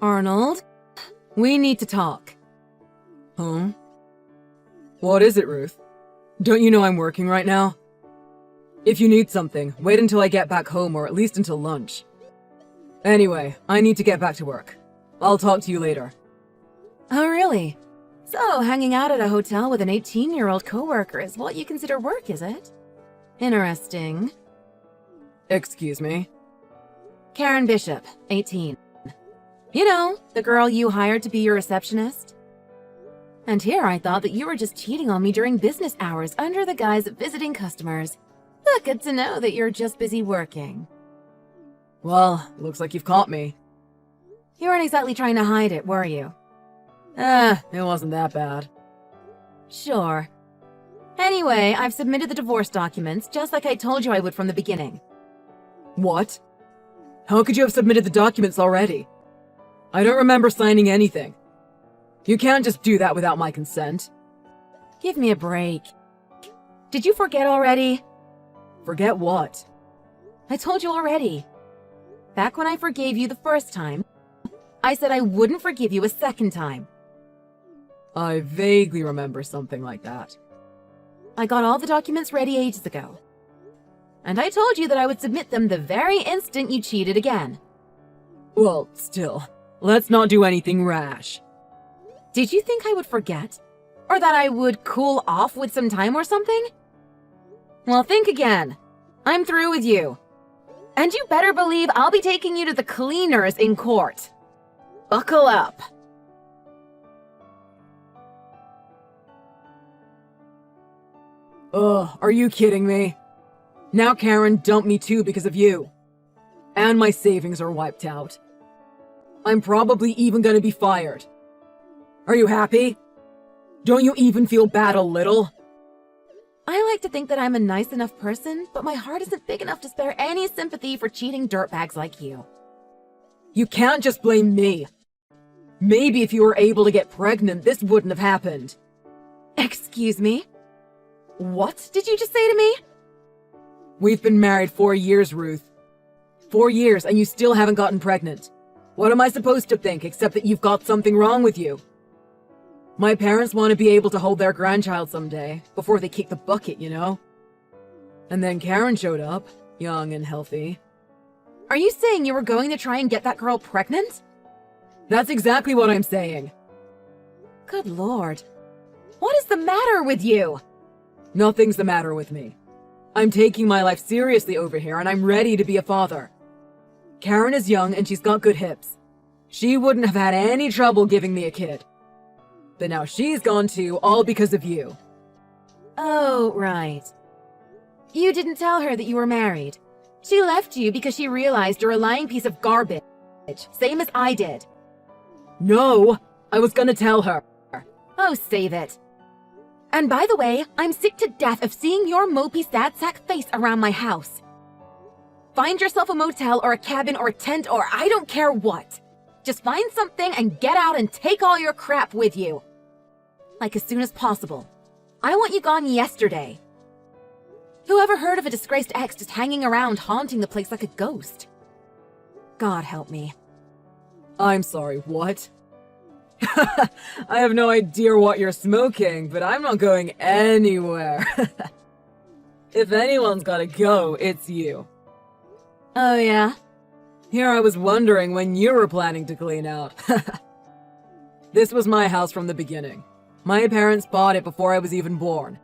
Arnold, we need to talk. Huh? What is it, Ruth? Don't you know I'm working right now? If you need something, wait until I get back home or at least until lunch. Anyway, I need to get back to work. I'll talk to you later. Oh, really? So, hanging out at a hotel with an 18-year-old coworker is what you consider work, is it? Interesting. Excuse me? Karen Bishop, 18. You know, the girl you hired to be your receptionist? And here I thought that you were just cheating on me during business hours under the guise of visiting customers. But good to know that you're just busy working. Well, looks like you've caught me. You weren't exactly trying to hide it, were you? It wasn't that bad. Sure. Anyway, I've submitted the divorce documents, just like I told you I would from the beginning. What? How could you have submitted the documents already? I don't remember signing anything. You can't just do that without my consent. Give me a break. Did you forget already? Forget what? I told you already. Back when I forgave you the first time, I said I wouldn't forgive you a second time. I vaguely remember something like that. I got all the documents ready ages ago. And I told you that I would submit them the very instant you cheated again. Well, still, let's not do anything rash. Did you think I would forget? Or that I would cool off with some time or something? Well, think again. I'm through with you. And you better believe I'll be taking you to the cleaners in court. Buckle up. Ugh, are you kidding me? Now Karen dumped me too because of you. And my savings are wiped out. I'm probably even gonna be fired. Are you happy? Don't you even feel bad a little? I like to think that I'm a nice enough person, but my heart isn't big enough to spare any sympathy for cheating dirtbags like you. You can't just blame me. Maybe if you were able to get pregnant, this wouldn't have happened. Excuse me? What did you just say to me? We've been married 4 years, Ruth. 4 years and you still haven't gotten pregnant. What am I supposed to think except that you've got something wrong with you? My parents want to be able to hold their grandchild someday, before they kick the bucket, you know? And then Karen showed up, young and healthy. Are you saying you were going to try and get that girl pregnant? That's exactly what I'm saying. Good Lord. What is the matter with you? Nothing's the matter with me. I'm taking my life seriously over here and I'm ready to be a father. Karen is young and she's got good hips. She wouldn't have had any trouble giving me a kid. But now she's gone too, all because of you. Oh, right. You didn't tell her that you were married. She left you because she realized you're a lying piece of garbage, same as I did. No, I was gonna tell her. Oh, save it. And by the way, I'm sick to death of seeing your mopey sad sack face around my house. Find yourself a motel or a cabin or a tent or I don't care what. Just find something and get out and take all your crap with you. Like as soon as possible. I want you gone yesterday. Who ever heard of a disgraced ex just hanging around haunting the place like a ghost? God help me. I'm sorry, what? I have no idea what you're smoking, but I'm not going anywhere. If anyone's gotta go, it's you. Oh yeah? Here I was wondering when you were planning to clean out. This was my house from the beginning. My parents bought it before I was even born.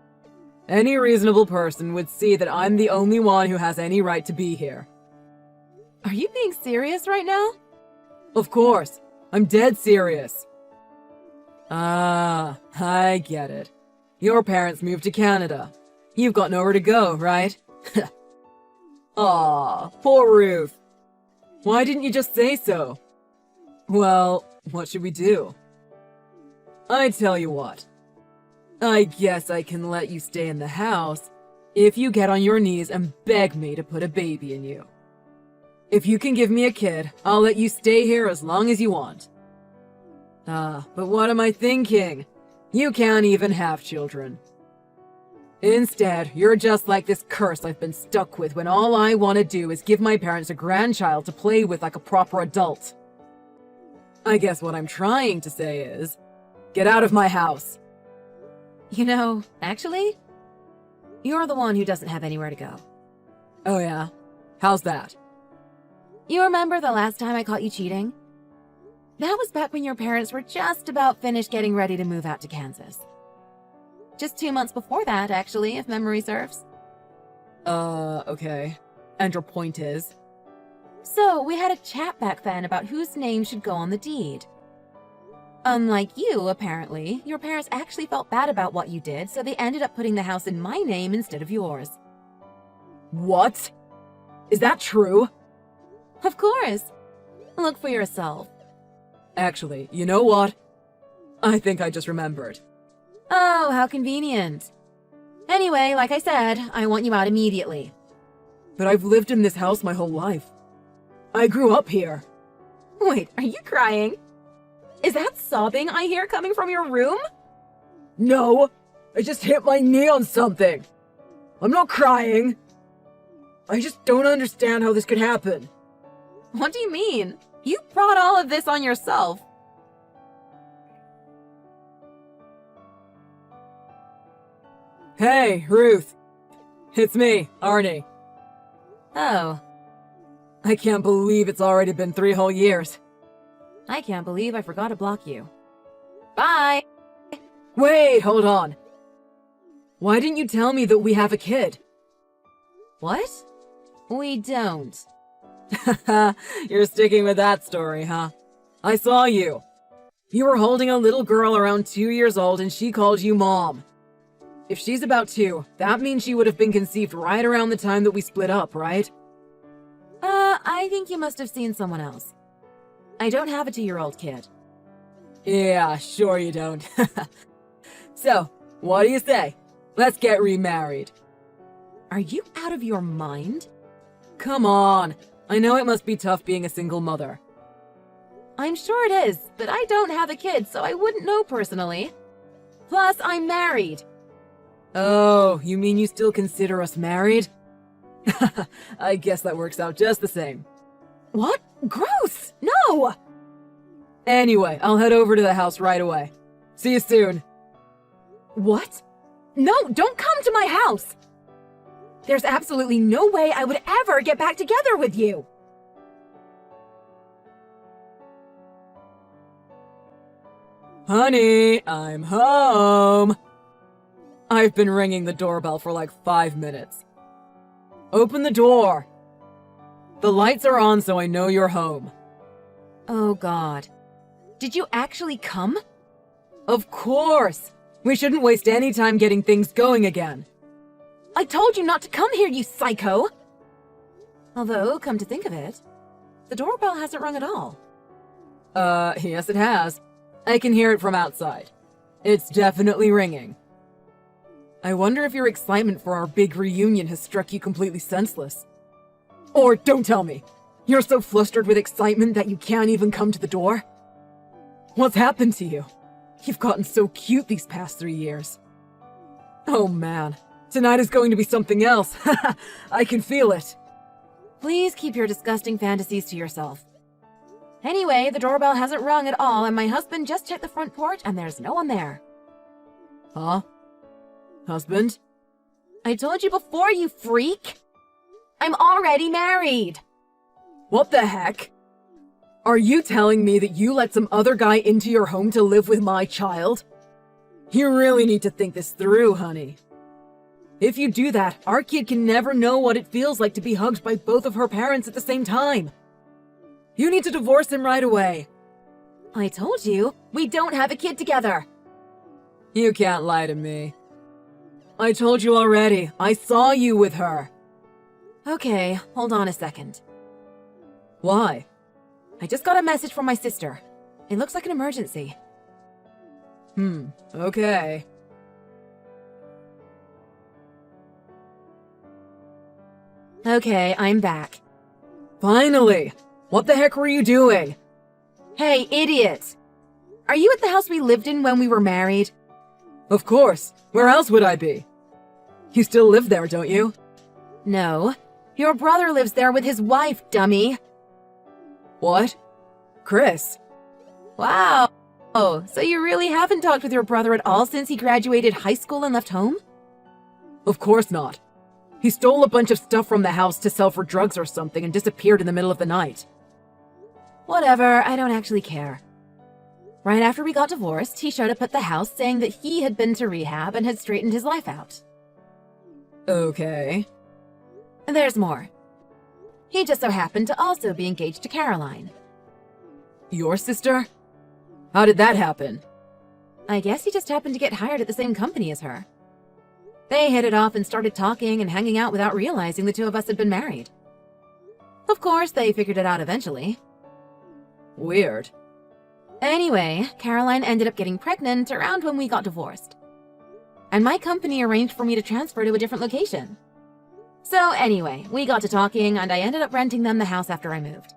Any reasonable person would see that I'm the only one who has any right to be here. Are you being serious right now? Of course. I'm dead serious. Ah, I get it. Your parents moved to Canada. You've got nowhere to go, right? Aw, poor Ruth. Why didn't you just say so? Well, what should we do? I tell you what. I guess I can let you stay in the house if you get on your knees and beg me to put a baby in you. If you can give me a kid, I'll let you stay here as long as you want. Ah, but what am I thinking? You can't even have children. Instead, you're just like this curse I've been stuck with when all I want to do is give my parents a grandchild to play with like a proper adult. I guess what I'm trying to say is, get out of my house. You know, actually, you're the one who doesn't have anywhere to go. Oh yeah? How's that? You remember the last time I caught you cheating? That was back when your parents were just about finished getting ready to move out to Kansas. Just 2 months before that, actually, if memory serves. Okay. And your point is? So, we had a chat back then about whose name should go on the deed. Unlike you, apparently, your parents actually felt bad about what you did, so they ended up putting the house in my name instead of yours. What? Is that true? Of course. Look for yourself. Actually, you know what? I think I just remembered. Oh, how convenient. Anyway, like I said, I want you out immediately. But I've lived in this house my whole life. I grew up here. Wait, are you crying? Is that sobbing I hear coming from your room? No! I just hit my knee on something. I'm not crying. I just don't understand how this could happen. What do you mean? You brought all of this on yourself. Hey, Ruth. It's me, Arnie. Oh, I can't believe it's already been 3 whole years. I can't believe I forgot to block you. Bye! Wait, hold on. Why didn't you tell me that we have a kid? What? We don't. You're sticking with that story, huh? I saw you. You were holding a little girl around 2 years old and she called you Mom. If she's about 2, that means she would have been conceived right around the time that we split up, right? I think you must have seen someone else. I don't have a 2-year-old kid. Yeah, sure you don't. So, what do you say? Let's get remarried. Are you out of your mind? Come on. I know it must be tough being a single mother. I'm sure it is, but I don't have a kid, so I wouldn't know personally. Plus, I'm married. Oh, you mean you still consider us married? I guess that works out just the same. What? Gross! No! Anyway, I'll head over to the house right away. See you soon. What? No, don't come to my house! There's absolutely no way I would ever get back together with you! Honey, I'm home. I've been ringing the doorbell for like 5 minutes. Open the door. The lights are on so I know you're home. Oh God. Did you actually come? Of course! We shouldn't waste any time getting things going again. I told you not to come here, you psycho! Although, come to think of it, the doorbell hasn't rung at all. Yes it has. I can hear it from outside. It's definitely ringing. I wonder if your excitement for our big reunion has struck you completely senseless. Or don't tell me, you're so flustered with excitement that you can't even come to the door? What's happened to you? You've gotten so cute these past 3 years. Oh man, tonight is going to be something else. I can feel it. Please keep your disgusting fantasies to yourself. Anyway, the doorbell hasn't rung at all, and my husband just checked the front porch and there's no one there. Huh? Husband? I told you before, you freak! I'm already married! What the heck? Are you telling me that you let some other guy into your home to live with my child? You really need to think this through, honey. If you do that, our kid can never know what it feels like to be hugged by both of her parents at the same time. You need to divorce him right away. I told you, we don't have a kid together. You can't lie to me. I told you already, I saw you with her. Okay, hold on a second. Why? I just got a message from my sister. It looks like an emergency. Okay. Okay, I'm back. Finally! What the heck were you doing? Hey, idiot! Are you at the house we lived in when we were married? Of course. Where else would I be? You still live there, don't you? No. Your brother lives there with his wife, dummy. What? Chris? Wow. Oh, so you really haven't talked with your brother at all since he graduated high school and left home? Of course not. He stole a bunch of stuff from the house to sell for drugs or something and disappeared in the middle of the night. Whatever, I don't actually care. Right after we got divorced, he showed up at the house saying that he had been to rehab and had straightened his life out. Okay. There's more. He just so happened to also be engaged to Caroline. Your sister? How did that happen? I guess he just happened to get hired at the same company as her. They hit it off and started talking and hanging out without realizing the two of us had been married. Of course, they figured it out eventually. Weird. Anyway, Caroline ended up getting pregnant around when we got divorced. And my company arranged for me to transfer to a different location. So anyway, we got to talking and I ended up renting them the house after I moved.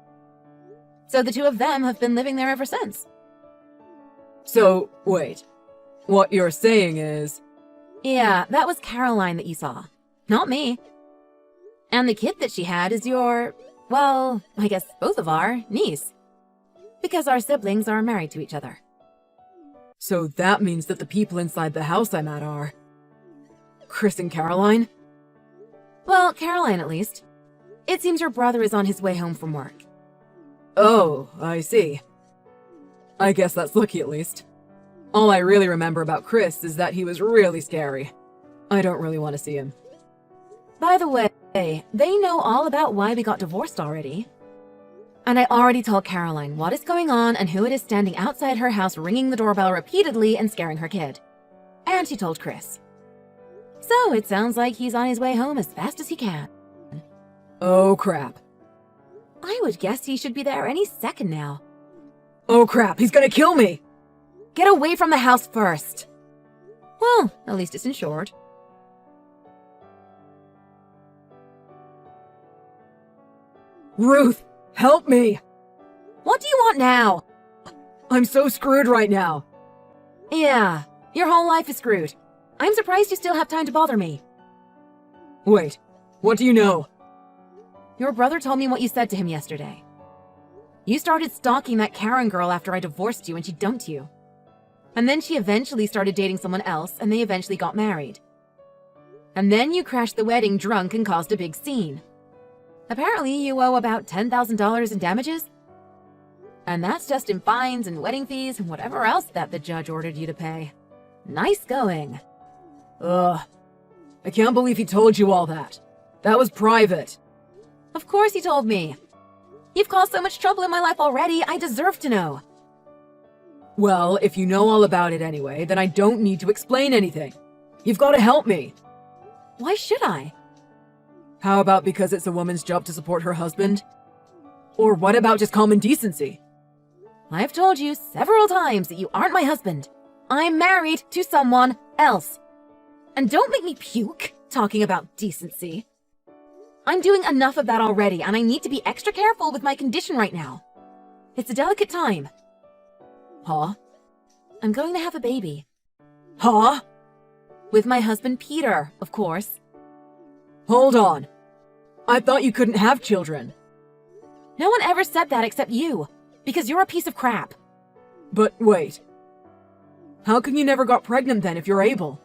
So the two of them have been living there ever since. So, wait. What you're saying is... Yeah, that was Caroline that you saw. Not me. And the kid that she had is your... well, I guess both of our niece. Because our siblings are married to each other. So that means that the people inside the house I'm at are... Chris and Caroline? Well, Caroline at least. It seems your brother is on his way home from work. Oh, I see. I guess that's lucky at least. All I really remember about Chris is that he was really scary. I don't really want to see him. By the way, they know all about why we got divorced already. And I already told Caroline what is going on and who it is standing outside her house ringing the doorbell repeatedly and scaring her kid. And she told Chris. So it sounds like he's on his way home as fast as he can. Oh crap. I would guess he should be there any second now. Oh crap, he's gonna kill me! Get away from the house first. Well, at least it's insured. Ruth, help me! What do you want now? I'm so screwed right now. Yeah, your whole life is screwed. I'm surprised you still have time to bother me. Wait, what do you know? Your brother told me what you said to him yesterday. You started stalking that Karen girl after I divorced you and she dumped you. And then she eventually started dating someone else and they eventually got married. And then you crashed the wedding drunk and caused a big scene. Apparently you owe about $10,000 in damages. And that's just in fines and wedding fees and whatever else that the judge ordered you to pay. Nice going. Ugh. I can't believe he told you all that. That was private. Of course he told me. You've caused so much trouble in my life already, I deserve to know. Well, if you know all about it anyway, then I don't need to explain anything. You've got to help me. Why should I? How about because it's a woman's job to support her husband? Or what about just common decency? I've told you several times that you aren't my husband. I'm married to someone else. And don't make me puke talking about decency. I'm doing enough of that already, and I need to be extra careful with my condition right now. It's a delicate time. Huh? I'm going to have a baby. Huh? With my husband Peter, of course. Hold on. I thought you couldn't have children. No one ever said that except you, because you're a piece of crap. But wait. How come you never got pregnant then if you're able?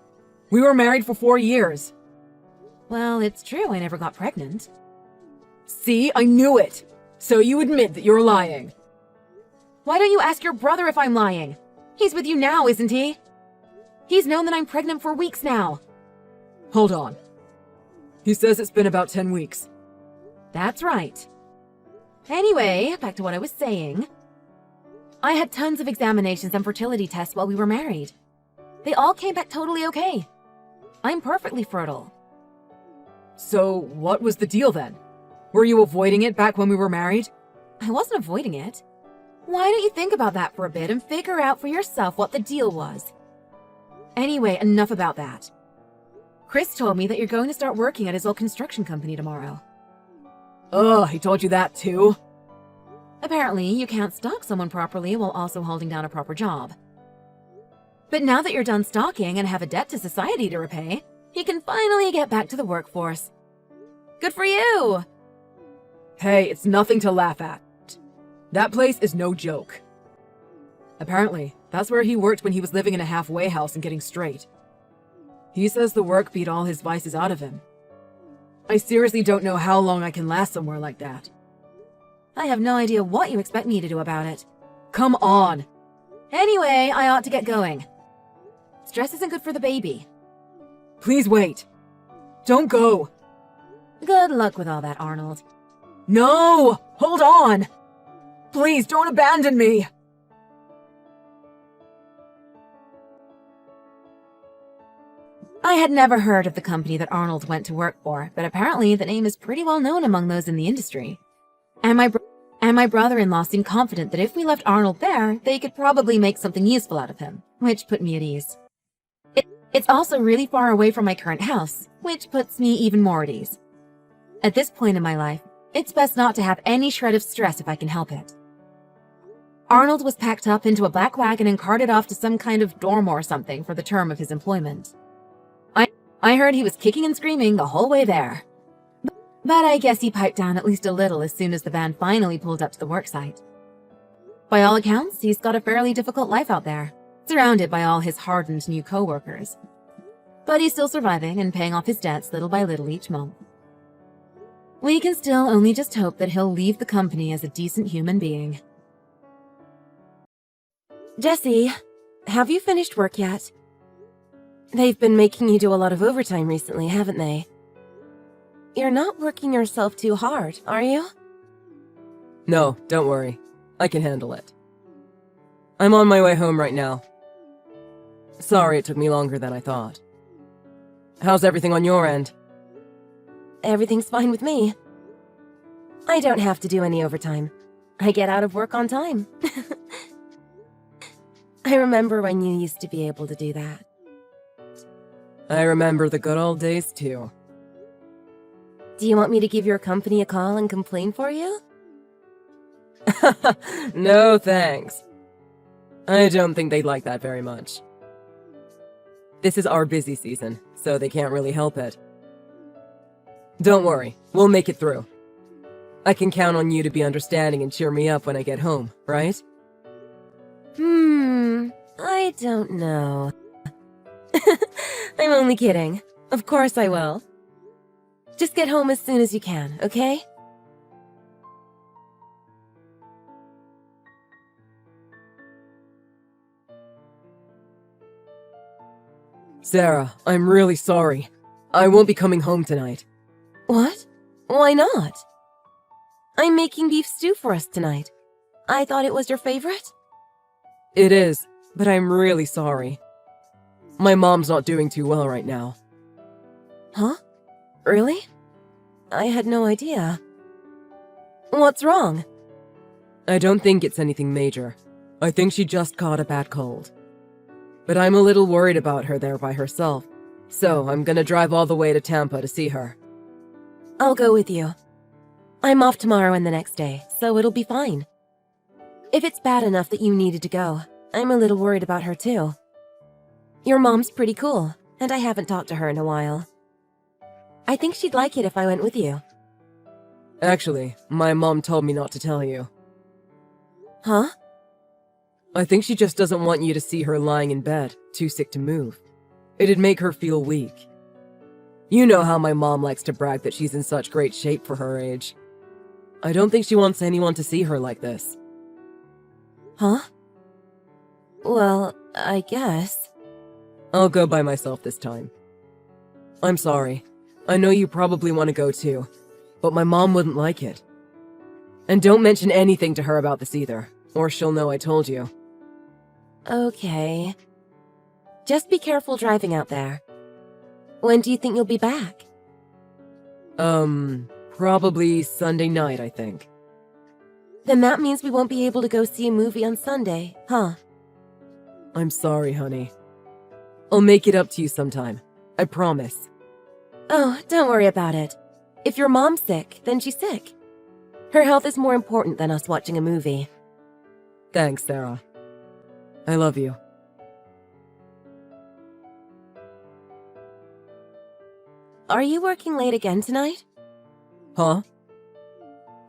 We were married for 4 years. Well, it's true I never got pregnant. See, I knew it. So you admit that you're lying. Why don't you ask your brother if I'm lying? He's with you now, isn't he? He's known that I'm pregnant for weeks now. Hold on. He says it's been about 10 weeks. That's right. Anyway, back to what I was saying. I had tons of examinations and fertility tests while we were married. They all came back totally okay. I'm perfectly fertile. So, what was the deal then? Were you avoiding it back when we were married? I wasn't avoiding it. Why don't you think about that for a bit and figure out for yourself what the deal was? Anyway, enough about that. Chris told me that you're going to start working at his old construction company tomorrow. Ugh, he told you that too? Apparently, you can't stalk someone properly while also holding down a proper job. But now that you're done stalking and have a debt to society to repay, he can finally get back to the workforce. Good for you! Hey, it's nothing to laugh at. That place is no joke. Apparently, that's where he worked when he was living in a halfway house and getting straight. He says the work beat all his vices out of him. I seriously don't know how long I can last somewhere like that. I have no idea what you expect me to do about it. Come on! Anyway, I ought to get going. Stress isn't good for the baby. Please wait! Don't go! Good luck with all that, Arnold. No! Hold on! Please don't abandon me! I had never heard of the company that Arnold went to work for, but apparently the name is pretty well known among those in the industry. And my brother-in-law seemed confident that if we left Arnold there, they could probably make something useful out of him, which put me at ease. It's also really far away from my current house, which puts me even more at ease. At this point in my life, it's best not to have any shred of stress if I can help it. Arnold was packed up into a black wagon and carted off to some kind of dorm or something for the term of his employment. I heard he was kicking and screaming the whole way there. But I guess he piped down at least a little as soon as the van finally pulled up to the worksite. By all accounts, he's got a fairly difficult life out there, surrounded by all his hardened new co-workers. But he's still surviving and paying off his debts little by little each month. We can still only just hope that he'll leave the company as a decent human being. Jesse, have you finished work yet? They've been making you do a lot of overtime recently, haven't they? You're not working yourself too hard, are you? No, don't worry. I can handle it. I'm on my way home right now. Sorry it took me longer than I thought. How's everything on your end? Everything's fine with me. I don't have to do any overtime. I get out of work on time. I remember when you used to be able to do that. I remember the good old days too. Do you want me to give your company a call and complain for you? No thanks. I don't think they'd like that very much. This is our busy season, so they can't really help it. Don't worry, we'll make it through. I can count on you to be understanding and cheer me up when I get home, right? I don't know. I'm only kidding. Of course I will. Just get home as soon as you can, okay? Sarah, I'm really sorry. I won't be coming home tonight. What? Why not? I'm making beef stew for us tonight. I thought it was your favorite? It is, but I'm really sorry. My mom's not doing too well right now. Huh? Really? I had no idea. What's wrong? I don't think it's anything major. I think she just caught a bad cold. But I'm a little worried about her there by herself, so I'm gonna drive all the way to Tampa to see her. I'll go with you. I'm off tomorrow and the next day, so it'll be fine. If it's bad enough that you needed to go, I'm a little worried about her too. Your mom's pretty cool, and I haven't talked to her in a while. I think she'd like it if I went with you. Actually, my mom told me not to tell you. Huh? I think she just doesn't want you to see her lying in bed, too sick to move. It'd make her feel weak. You know how my mom likes to brag that she's in such great shape for her age. I don't think she wants anyone to see her like this. Huh? Well, I guess. I'll go by myself this time. I'm sorry. I know you probably want to go too, but my mom wouldn't like it. And don't mention anything to her about this either, or she'll know I told you. Okay. Just be careful driving out there. When do you think you'll be back? Probably Sunday night, I think. Then that means we won't be able to go see a movie on Sunday, huh? I'm sorry, honey. I'll make it up to you sometime. I promise. Oh, don't worry about it. If your mom's sick, then she's sick. Her health is more important than us watching a movie. Thanks, Sarah. I love you. Are you working late again tonight? Huh?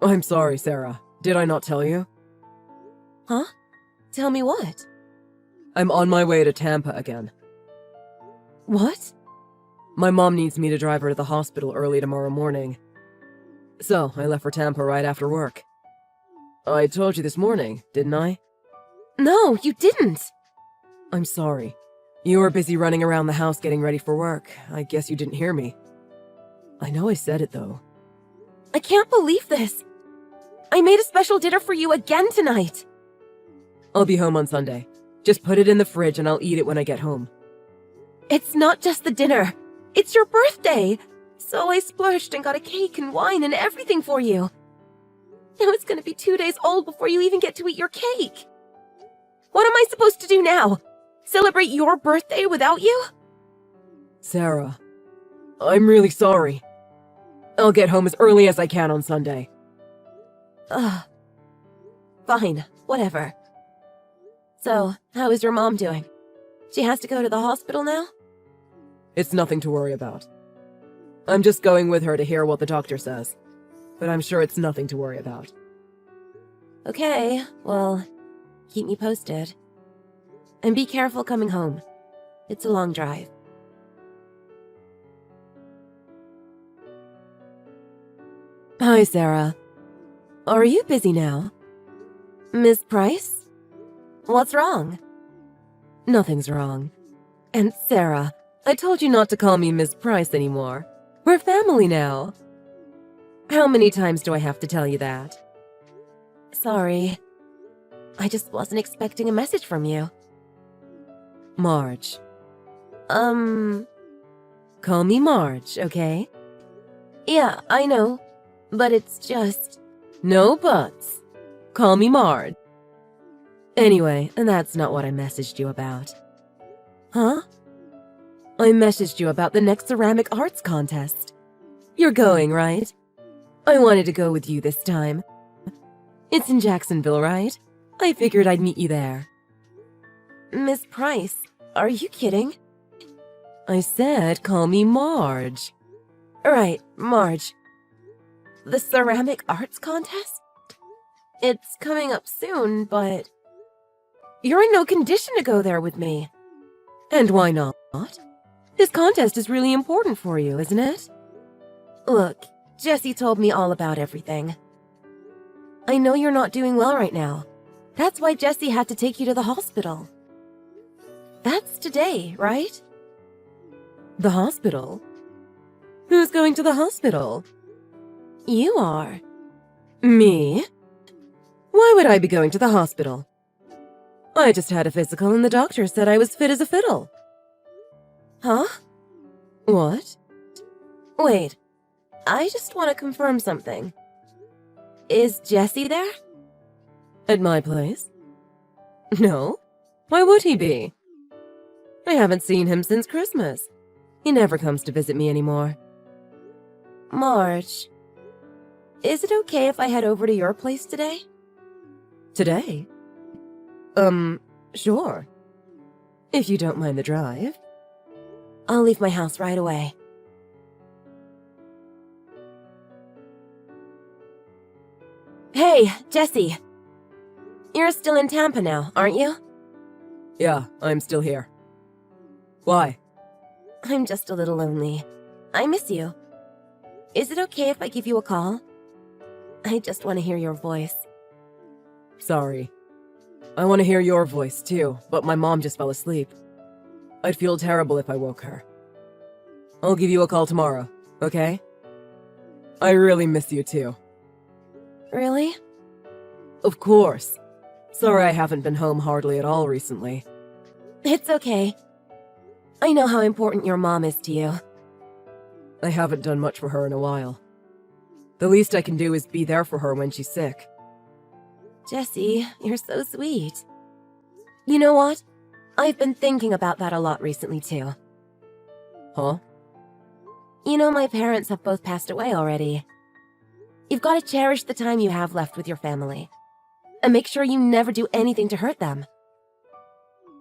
I'm sorry, Sarah. Did I not tell you? Huh? Tell me what? I'm on my way to Tampa again. What? My mom needs me to drive her to the hospital early tomorrow morning. So, I left for Tampa right after work. I told you this morning, didn't I? No, you didn't. I'm sorry. You were busy running around the house getting ready for work. I guess you didn't hear me. I know I said it, though. I can't believe this. I made a special dinner for you again tonight. I'll be home on Sunday. Just put it in the fridge and I'll eat it when I get home. It's not just the dinner. It's your birthday. So I splurged and got a cake and wine and everything for you. Now it's gonna be 2 days old before you even get to eat your cake. What am I supposed to do now? Celebrate your birthday without you? Sarah, I'm really sorry. I'll get home as early as I can on Sunday. Ugh. Fine, whatever. So, how is your mom doing? She has to go to the hospital now? It's nothing to worry about. I'm just going with her to hear what the doctor says. But I'm sure it's nothing to worry about. Okay, well, keep me posted. And be careful coming home. It's a long drive. Hi, Sarah. Are you busy now? Miss Price? What's wrong? Nothing's wrong. And Sarah, I told you not to call me Miss Price anymore. We're family now. How many times do I have to tell you that? Sorry. I just wasn't expecting a message from you. Marge. Call me Marge, okay? Yeah, I know. But it's just... No buts. Call me Marge. Anyway, that's not what I messaged you about. Huh? I messaged you about the next ceramic arts contest. You're going, right? I wanted to go with you this time. It's in Jacksonville, right? I figured I'd meet you there. Miss Price, are you kidding? I said call me Marge. Right, Marge. The ceramic arts contest? It's coming up soon, but... You're in no condition to go there with me. And why not? This contest is really important for you, isn't it? Look, Jessie told me all about everything. I know you're not doing well right now. That's why Jessie had to take you to the hospital. That's today, right? The hospital? Who's going to the hospital? You are. Me? Why would I be going to the hospital? I just had a physical and the doctor said I was fit as a fiddle. Huh? What? Wait, I just want to confirm something. Is Jessie there? At my place? No. Why would he be? I haven't seen him since Christmas. He never comes to visit me anymore. Marge, is it okay if I head over to your place today? Today? Sure. If you don't mind the drive. I'll leave my house right away. Hey, Jessie. You're still in Tampa now, aren't you? Yeah, I'm still here. Why? I'm just a little lonely. I miss you. Is it okay if I give you a call? I just want to hear your voice. Sorry. I want to hear your voice too, but my mom just fell asleep. I'd feel terrible if I woke her. I'll give you a call tomorrow, okay? I really miss you too. Really? Of course. Sorry I haven't been home hardly at all recently. It's okay. I know how important your mom is to you. I haven't done much for her in a while. The least I can do is be there for her when she's sick. Jessie, you're so sweet. You know what? I've been thinking about that a lot recently too. Huh? You know my parents have both passed away already. You've got to cherish the time you have left with your family. And make sure you never do anything to hurt them.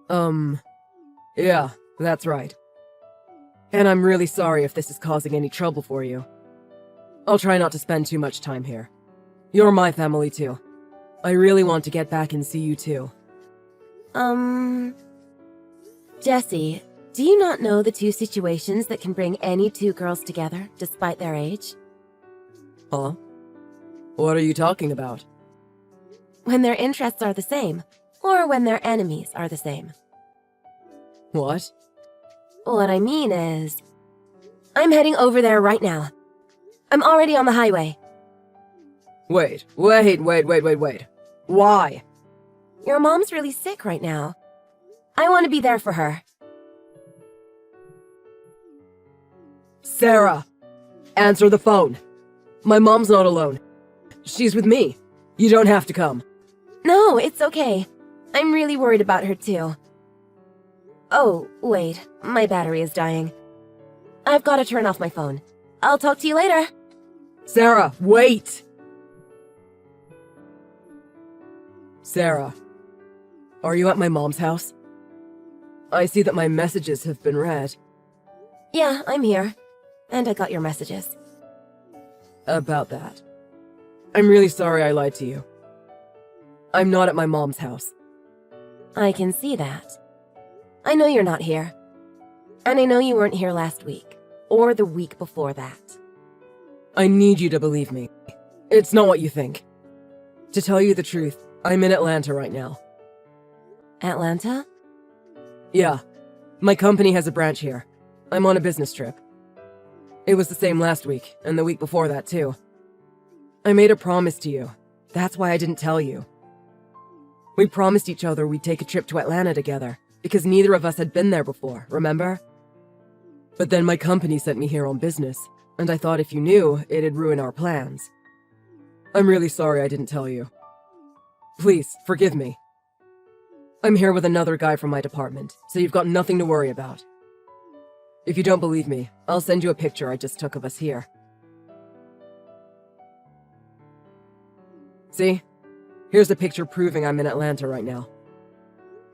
Yeah, that's right. And I'm really sorry if this is causing any trouble for you. I'll try not to spend too much time here. You're my family too. I really want to get back and see you too. Jessie, do you not know the two situations that can bring any two girls together, despite their age? Huh? What are you talking about? When their interests are the same, or when their enemies are the same. What? What I mean is, I'm heading over there right now. I'm already on the highway. Wait. Why? Your mom's really sick right now. I want to be there for her. Sarah! Answer the phone. My mom's not alone. She's with me. You don't have to come. No, it's okay. I'm really worried about her too. Oh, wait, my battery is dying. I've got to turn off my phone. I'll talk to you later. Sarah, wait! Sarah, are you at my mom's house? I see that my messages have been read. Yeah, I'm here. And I got your messages. About that. I'm really sorry I lied to you. I'm not at my mom's house. I can see that. I know you're not here. And I know you weren't here last week, or the week before that. I need you to believe me. It's not what you think. To tell you the truth, I'm in Atlanta right now. Atlanta? Yeah. My company has a branch here. I'm on a business trip. It was the same last week, and the week before that too. I made a promise to you. That's why I didn't tell you. We promised each other we'd take a trip to Atlanta together, because neither of us had been there before, remember? But then my company sent me here on business, and I thought if you knew, it'd ruin our plans. I'm really sorry I didn't tell you. Please, forgive me. I'm here with another guy from my department, so you've got nothing to worry about. If you don't believe me, I'll send you a picture I just took of us here. See? Here's a picture proving I'm in Atlanta right now.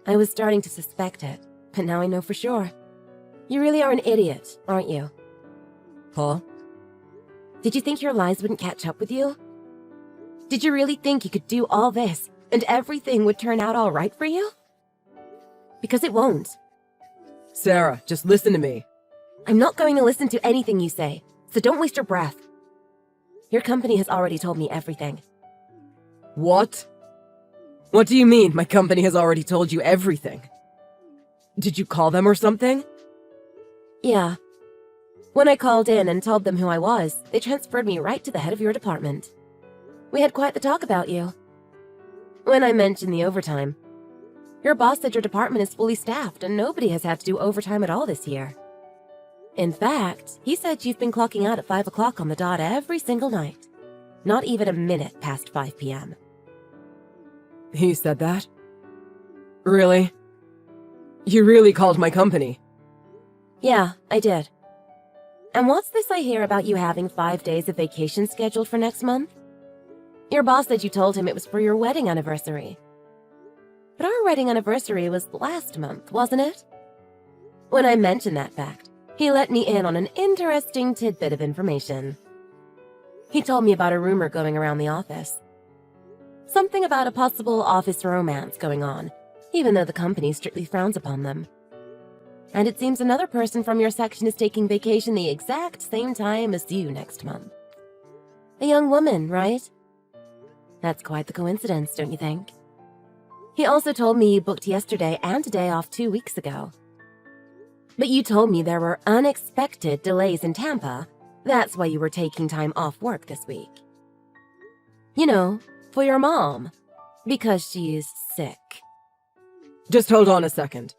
I was starting to suspect it, but now I know for sure. You really are an idiot, aren't you? Huh? Did you think your lies wouldn't catch up with you? Did you really think you could do all this, and everything would turn out all right for you? Because it won't. Sarah, just listen to me. I'm not going to listen to anything you say, so don't waste your breath. Your company has already told me everything. What? What do you mean, my company has already told you everything? Did you call them or something? Yeah. When I called in and told them who I was, they transferred me right to the head of your department. We had quite the talk about you. When I mentioned the overtime, your boss said your department is fully staffed and nobody has had to do overtime at all this year. In fact, he said you've been clocking out at 5 o'clock on the dot every single night. Not even a minute past 5 p.m. He said that? Really? You really called my company? Yeah, I did. And what's this I hear about you having 5 days of vacation scheduled for next month? Your boss said you told him it was for your wedding anniversary. But our wedding anniversary was last month, wasn't it? When I mentioned that fact, he let me in on an interesting tidbit of information. He told me about a rumor going around the office. Something about a possible office romance going on, even though the company strictly frowns upon them. And it seems another person from your section is taking vacation the exact same time as you next month. A young woman, right? That's quite the coincidence, don't you think? He also told me you booked yesterday and today off 2 weeks ago. But you told me there were unexpected delays in Tampa. That's why you were taking time off work this week. You know, for your mom. Because she's sick. Just hold on a second.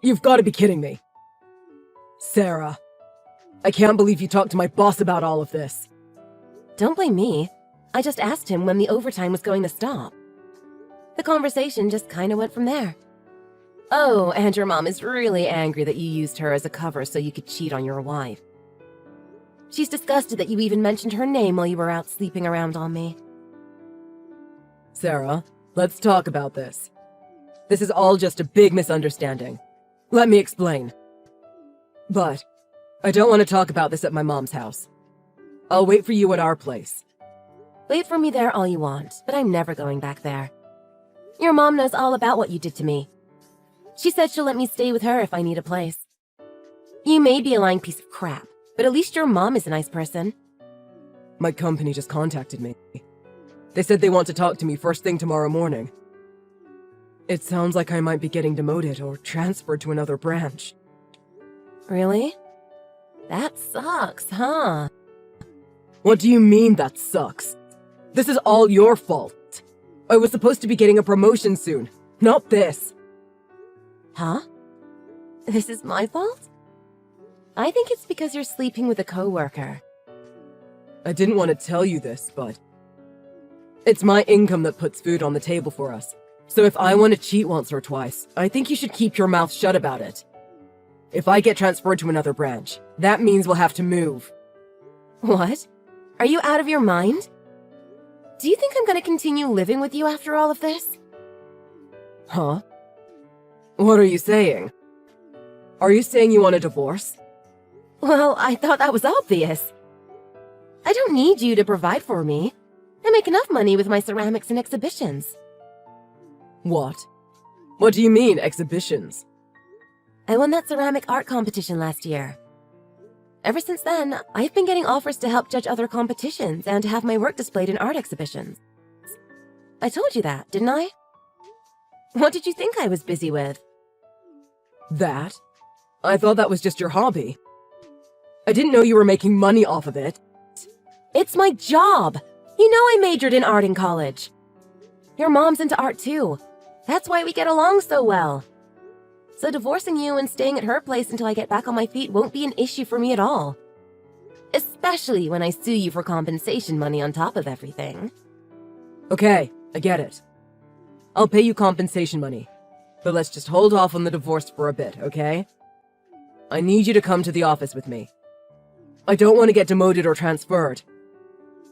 You've got to be kidding me. Sarah, I can't believe you talked to my boss about all of this. Don't blame me. I just asked him when the overtime was going to stop. The conversation just kind of went from there. Oh, and your mom is really angry that you used her as a cover so you could cheat on your wife. She's disgusted that you even mentioned her name while you were out sleeping around on me. Sarah, let's talk about this. This is all just a big misunderstanding. Let me explain. But I don't want to talk about this at my mom's house. I'll wait for you at our place. Wait for me there all you want, but I'm never going back there. Your mom knows all about what you did to me. She said she'll let me stay with her if I need a place. You may be a lying piece of crap, but at least your mom is a nice person. My company just contacted me. They said they want to talk to me first thing tomorrow morning. It sounds like I might be getting demoted or transferred to another branch. Really? That sucks, huh? What do you mean that sucks? This is all your fault. I was supposed to be getting a promotion soon, not this. Huh? This is my fault? I think it's because you're sleeping with a coworker. I didn't want to tell you this, but it's my income that puts food on the table for us. So if I want to cheat once or twice, I think you should keep your mouth shut about it. If I get transferred to another branch, that means we'll have to move. What? Are you out of your mind? Do you think I'm going to continue living with you after all of this? Huh? What are you saying? Are you saying you want a divorce? Well, I thought that was obvious. I don't need you to provide for me. I make enough money with my ceramics and exhibitions. What? What do you mean, exhibitions? I won that ceramic art competition last year. Ever since then, I've been getting offers to help judge other competitions and to have my work displayed in art exhibitions. I told you that, didn't I? What did you think I was busy with? That? I thought that was just your hobby. I didn't know you were making money off of it. It's my job! You know I majored in art in college. Your mom's into art too. That's why we get along so well. So divorcing you and staying at her place until I get back on my feet won't be an issue for me at all. Especially when I sue you for compensation money on top of everything. Okay, I get it. I'll pay you compensation money. But let's just hold off on the divorce for a bit, okay? I need you to come to the office with me. I don't want to get demoted or transferred.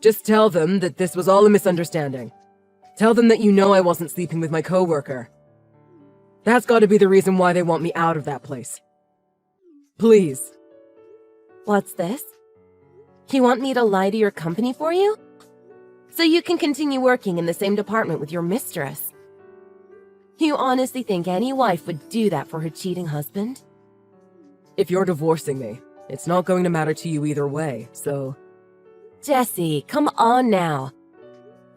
Just tell them that this was all a misunderstanding. Tell them that you know I wasn't sleeping with my coworker. That's got to be the reason why they want me out of that place. Please. What's this? You want me to lie to your company for you? So you can continue working in the same department with your mistress? You honestly think any wife would do that for her cheating husband? If you're divorcing me, it's not going to matter to you either way, so... Jesse, come on now.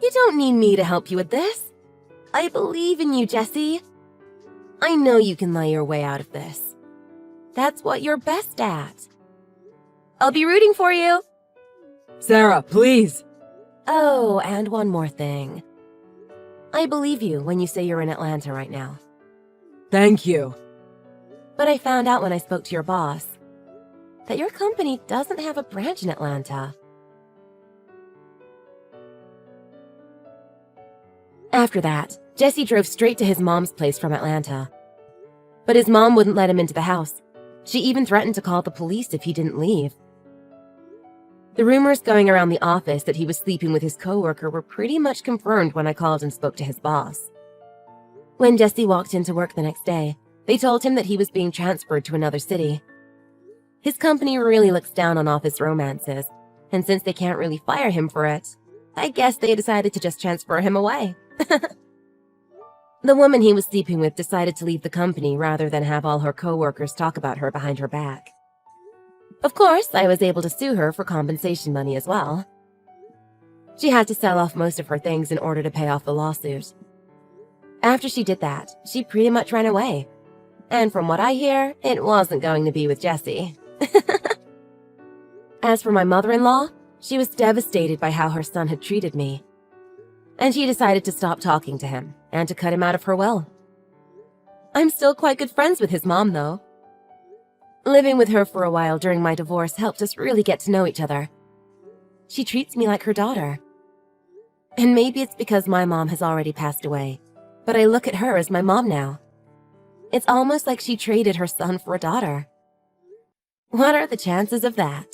You don't need me to help you with this. I believe in you, Jesse. I know you can lie your way out of this. That's what you're best at. I'll be rooting for you. Sarah, please! Oh, and one more thing. I believe you when you say you're in Atlanta right now. Thank you. But I found out when I spoke to your boss that your company doesn't have a branch in Atlanta. After that, Jesse drove straight to his mom's place from Atlanta. But his mom wouldn't let him into the house. She even threatened to call the police if he didn't leave. The rumors going around the office that he was sleeping with his coworker were pretty much confirmed when I called and spoke to his boss. When Jesse walked into work the next day, they told him that he was being transferred to another city. His company really looks down on office romances, and since they can't really fire him for it, I guess they decided to just transfer him away. The woman he was sleeping with decided to leave the company rather than have all her coworkers talk about her behind her back. Of course, I was able to sue her for compensation money as well. She had to sell off most of her things in order to pay off the lawsuit. After she did that, she pretty much ran away. And from what I hear, it wasn't going to be with Jesse. As for my mother-in-law, she was devastated by how her son had treated me. And she decided to stop talking to him and to cut him out of her will. I'm still quite good friends with his mom, though. Living with her for a while during my divorce helped us really get to know each other. She treats me like her daughter. And maybe it's because my mom has already passed away, but I look at her as my mom now. It's almost like she traded her son for a daughter. What are the chances of that?